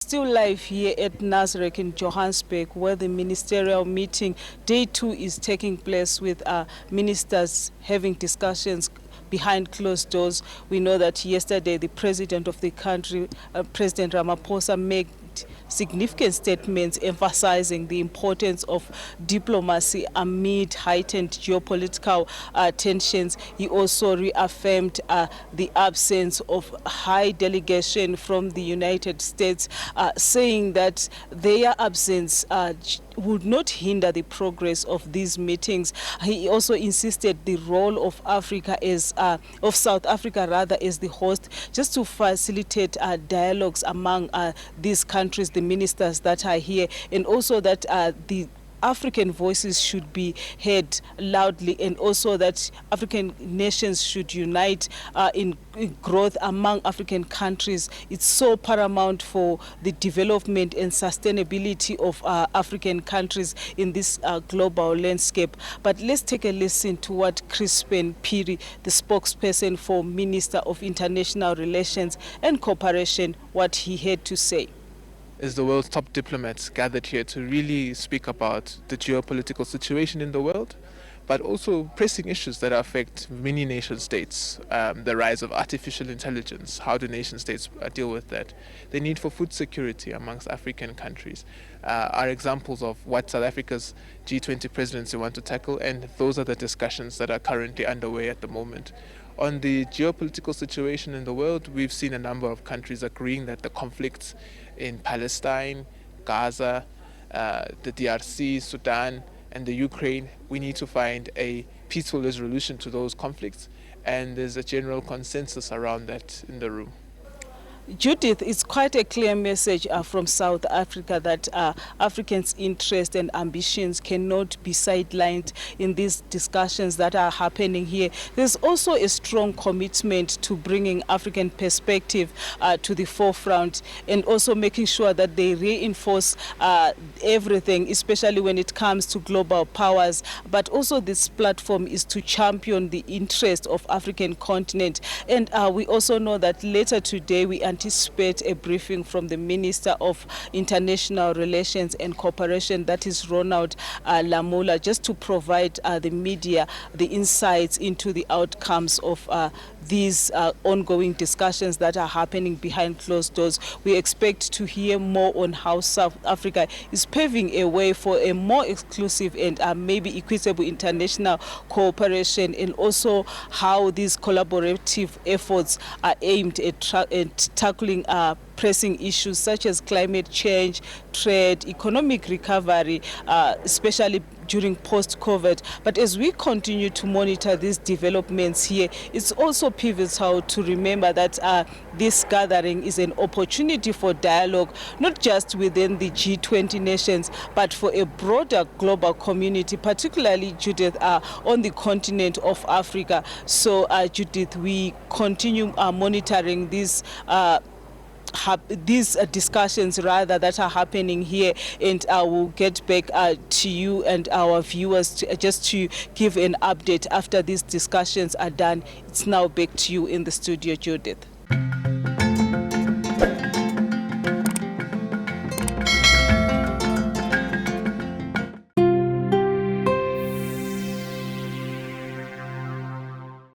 Still live here at Nasrec in Johannesburg, where the ministerial meeting day 2 is taking place, with ministers having discussions behind closed doors. We know that yesterday the president of the country, President Ramaphosa, made significant statements emphasizing the importance of diplomacy amid heightened geopolitical tensions. He also reaffirmed the absence of high delegation from the United States, saying that their absence would not hinder the progress of these meetings. He also insisted the role of South Africa rather, as the host, just to facilitate dialogues among these countries, the ministers that are here, and also that the African voices should be heard loudly, and also that African nations should unite in growth among African countries. It's so paramount for the development and sustainability of African countries in this global landscape. But let's take a listen to what Crispin Piri, the spokesperson for Minister of International Relations and Cooperation, what he had to say. Is the world's top diplomats gathered here to really speak about the geopolitical situation in the world, but also pressing issues that affect many nation states. The rise of artificial intelligence, how do nation states deal with that? The need for food security amongst African countries are examples of what South Africa's G20 presidency want to tackle, and those are the discussions that are currently underway at the moment. On the geopolitical situation in the world, we've seen a number of countries agreeing that the conflicts in Palestine, Gaza, the DRC, Sudan, and the Ukraine, we need to find a peaceful resolution to those conflicts, and there's a general consensus around that in the room. Judith, it's quite a clear message from South Africa that Africans' interests and ambitions cannot be sidelined in these discussions that are happening here. There's also a strong commitment to bringing African perspective to the forefront, and also making sure that they reinforce everything, especially when it comes to global powers. But also this platform is to champion the interest of African continent. And we also know that later today we anticipate a briefing from the Minister of International Relations and Cooperation, that is Ronald Lamola, just to provide the media the insights into the outcomes of these ongoing discussions that are happening behind closed doors. We expect to hear more on how South Africa is paving a way for a more exclusive and maybe equitable international cooperation, and also how these collaborative efforts are aimed at tackling pressing issues such as climate change, trade, economic recovery, especially during post-COVID. But as we continue to monitor these developments here, it's also pivotal to remember that this gathering is an opportunity for dialogue, not just within the G20 nations, but for a broader global community, particularly, Judith, on the continent of Africa. So, Judith, we continue monitoring these discussions rather that are happening here, and I will get back to you and our viewers just to give an update after these discussions are done. It's now back to you in the studio, Judith.